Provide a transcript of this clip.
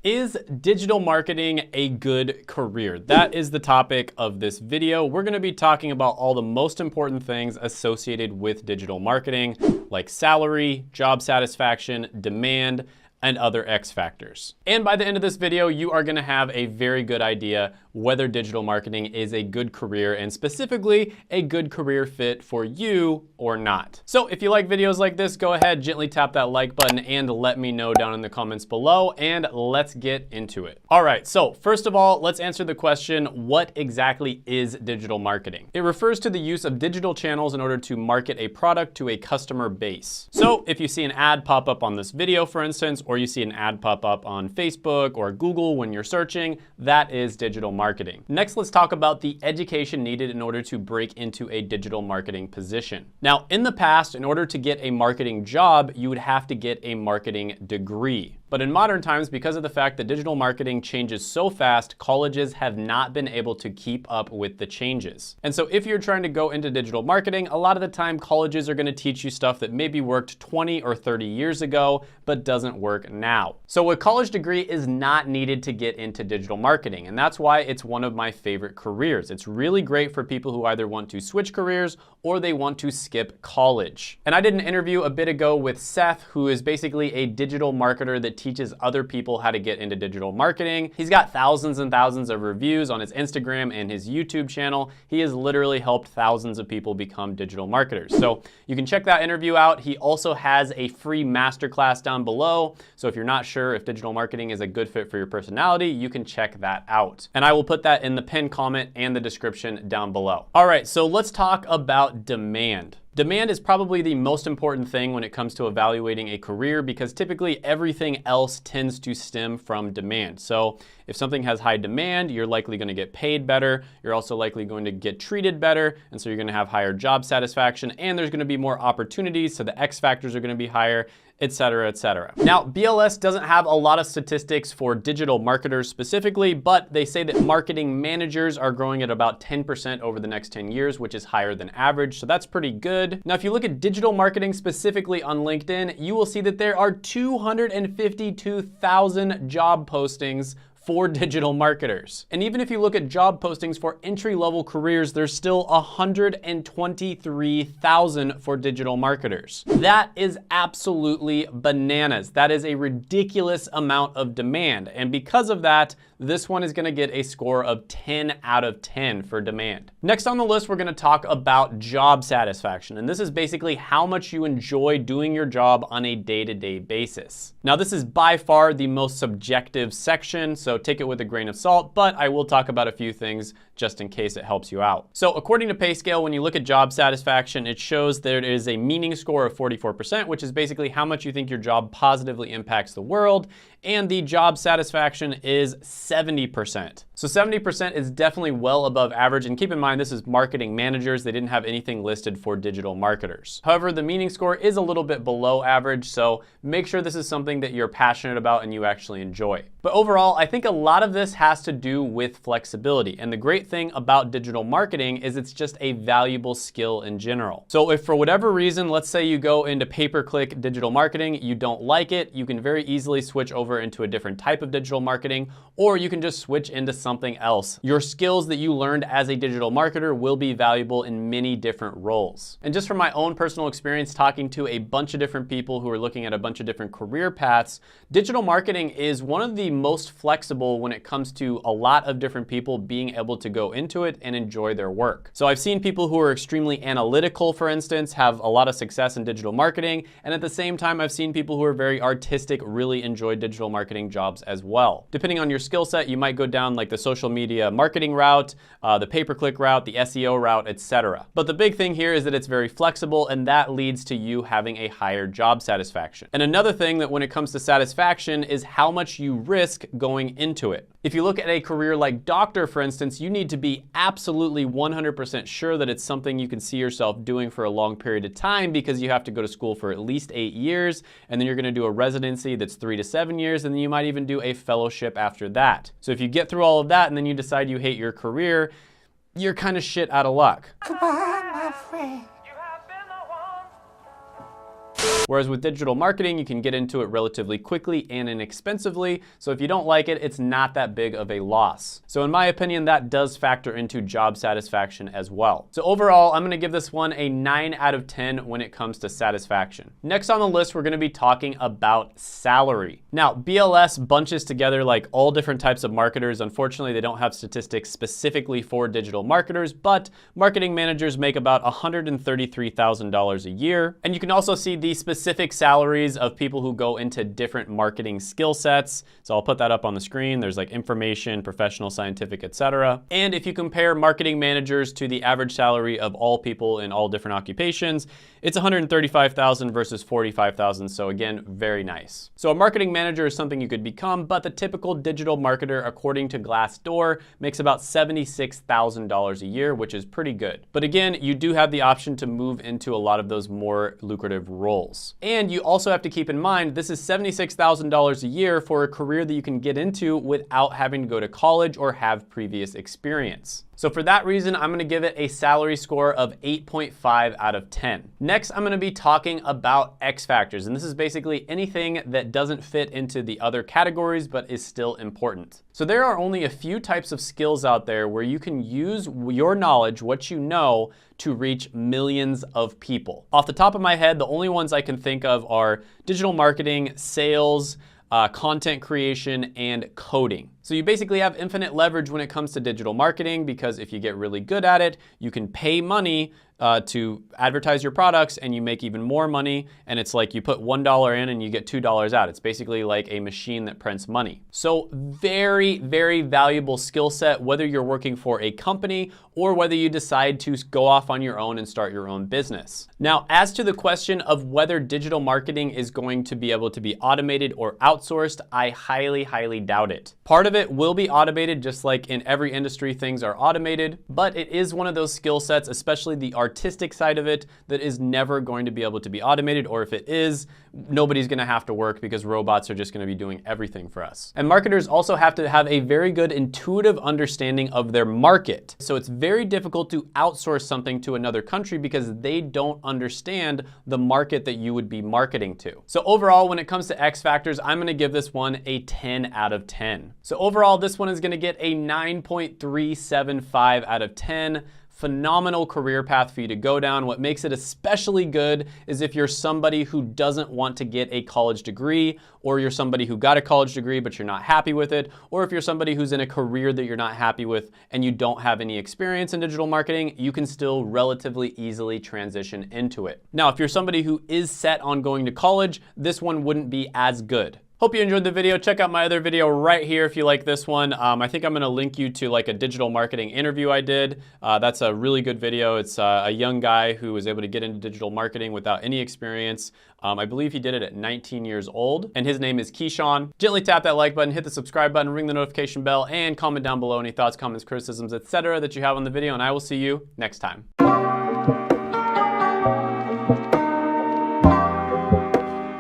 Is digital marketing a good career? That is the topic of this video. We're going to be talking about all the most important things associated with digital marketing, like salary, job satisfaction, demand, and other X factors. And by the end of this video, you are gonna have a very good idea whether digital marketing is a good career and specifically a good career fit for you or not. So if you like videos like this, go ahead, gently tap that like button and let me know down in the comments below, and let's get into it. All right, so first of all, let's answer the question, what exactly is digital marketing? It refers to the use of digital channels in order to market a product to a customer base. So if you see an ad pop up on this video, for instance, or you see an ad pop up on Facebook or Google when you're searching, that is digital marketing. Next, let's talk about the education needed in order to break into a digital marketing position. Now, in the past, in order to get a marketing job, you would have to get a marketing degree. But in modern times, because of the fact that digital marketing changes so fast, colleges have not been able to keep up with the changes. And so if you're trying to go into digital marketing, a lot of the time colleges are going to teach you stuff that maybe worked 20 or 30 years ago, but doesn't work now. So a college degree is not needed to get into digital marketing. And that's why it's one of my favorite careers. It's really great for people who either want to switch careers or they want to skip college. And I did an interview a bit ago with Seth, who is basically a digital marketer that teaches other people how to get into digital marketing. He's got thousands and thousands of reviews on his Instagram and his YouTube channel. He has literally helped thousands of people become digital marketers. So you can check that interview out. He also has a free masterclass down below. So if you're not sure if digital marketing is a good fit for your personality, you can check that out. And I will put that in the pinned comment and the description down below. All right, so let's talk about demand. Demand is probably the most important thing when it comes to evaluating a career because typically everything else tends to stem from demand. So if something has high demand, you're likely going to get paid better. You're also likely going to get treated better. And so you're going to have higher job satisfaction and there's going to be more opportunities. So the X factors are going to be higher, et cetera, et cetera. Now, BLS doesn't have a lot of statistics for digital marketers specifically, but they say that marketing managers are growing at about 10% over the next 10 years, which is higher than average. So that's pretty good. Now, if you look at digital marketing specifically on LinkedIn, you will see that there are 252,000 job postings for digital marketers. And even if you look at job postings for entry-level careers, there's still 123,000 for digital marketers. That is absolutely bananas. That is a ridiculous amount of demand. And because of that, this one is gonna get a score of 10 out of 10 for demand. Next on the list, we're gonna talk about job satisfaction. And this is basically how much you enjoy doing your job on a day-to-day basis. Now, this is by far the most subjective section, so take it with a grain of salt, but I will talk about a few things just in case it helps you out. So according to PayScale, when you look at job satisfaction, it shows there is a meaning score of 44%, which is basically how much you think your job positively impacts the world, and the job satisfaction is 70%. So 70% is definitely well above average, and keep in mind this is marketing managers. They didn't have anything listed for digital marketers. However, the meaning score is a little bit below average, so make sure this is something that you're passionate about and you actually enjoy. But overall, I think a lot of this has to do with flexibility, and the great thing about digital marketing is it's just a valuable skill in general. So if for whatever reason, let's say you go into pay-per-click digital marketing, you don't like it, you can very easily switch over into a different type of digital marketing, or you can just switch into something else. Your skills that you learned as a digital marketer will be valuable in many different roles. And just from my own personal experience talking to a bunch of different people who are looking at a bunch of different career paths, digital marketing is one of the most flexible when it comes to a lot of different people being able to go into it and enjoy their work. So I've seen people who are extremely analytical, for instance, have a lot of success in digital marketing, and at the same time, I've seen people who are very artistic really enjoy digital marketing jobs as well. Depending on your skill set, you might go down like the social media marketing route, the pay-per-click route, the SEO route, etc. But the big thing here is that it's very flexible, and that leads to you having a higher job satisfaction. And another thing that when it comes to satisfaction is how much you risk going into it. If you look at a career like doctor, for instance, you need to be absolutely 100% sure that it's something you can see yourself doing for a long period of time because you have to go to school for at least 8 years, and then you're gonna do a residency that's 3 to 7 years, and then you might even do a fellowship after that. So if you get through all of that and then you decide you hate your career, you're kind of shit out of luck. Goodbye, my friend. Whereas with digital marketing, you can get into it relatively quickly and inexpensively. So if you don't like it, it's not that big of a loss. So in my opinion, that does factor into job satisfaction as well. So overall, I'm gonna give this one a 9 out of 10 when it comes to satisfaction. Next on the list, we're gonna be talking about salary. Now, BLS bunches together like all different types of marketers. Unfortunately, they don't have statistics specifically for digital marketers, but marketing managers make about $133,000 a year. And you can also see the specific salaries of people who go into different marketing skill sets. So I'll put that up on the screen. There's like information, professional, scientific, etc. And if you compare marketing managers to the average salary of all people in all different occupations, it's $135,000 versus $45,000. So again, very nice. So a marketing manager is something you could become, but the typical digital marketer, according to Glassdoor, makes about $76,000 a year, which is pretty good. But again, you do have the option to move into a lot of those more lucrative roles. And you also have to keep in mind, this is $76,000 a year for a career that you can get into without having to go to college or have previous experience. So for that reason, I'm gonna give it a salary score of 8.5 out of 10. Next, I'm gonna be talking about X factors, and this is basically anything that doesn't fit into the other categories but is still important. So there are only a few types of skills out there where you can use your knowledge, what you know, to reach millions of people. Off the top of my head, the only ones I can think of are digital marketing, sales, content creation, and coding. So you basically have infinite leverage when it comes to digital marketing, because if you get really good at it, you can pay money to advertise your products and you make even more money. And it's like you put $1 in and you get $2 out. It's basically like a machine that prints money. So very, very valuable skill set, whether you're working for a company or whether you decide to go off on your own and start your own business. Now, as to the question of whether digital marketing is going to be able to be automated or outsourced, I highly, highly doubt it. Part of it will be automated, just like in every industry, things are automated, but it is one of those skill sets, especially the artistic side of it, that is never going to be able to be automated, or if it is, nobody's gonna have to work because robots are just gonna be doing everything for us. And marketers also have to have a very good intuitive understanding of their market. So it's very difficult to outsource something to another country because they don't understand the market that you would be marketing to. So overall, when it comes to X factors, I'm gonna give this one a 10 out of 10. So overall, this one is gonna get a 9.375 out of 10. Phenomenal career path for you to go down. What makes it especially good is if you're somebody who doesn't want to get a college degree, or you're somebody who got a college degree but you're not happy with it, or if you're somebody who's in a career that you're not happy with and you don't have any experience in digital marketing, you can still relatively easily transition into it. Now, if you're somebody who is set on going to college, this one wouldn't be as good. Hope you enjoyed the video. Check out my other video right here if you like this one. I think I'm gonna link you to like a digital marketing interview I did. That's a really good video. It's a young guy who was able to get into digital marketing without any experience. I believe he did it at 19 years old, and his name is Keyshawn. Gently tap that like button, hit the subscribe button, ring the notification bell, and comment down below any thoughts, comments, criticisms, etc. that you have on the video, and I will see you next time.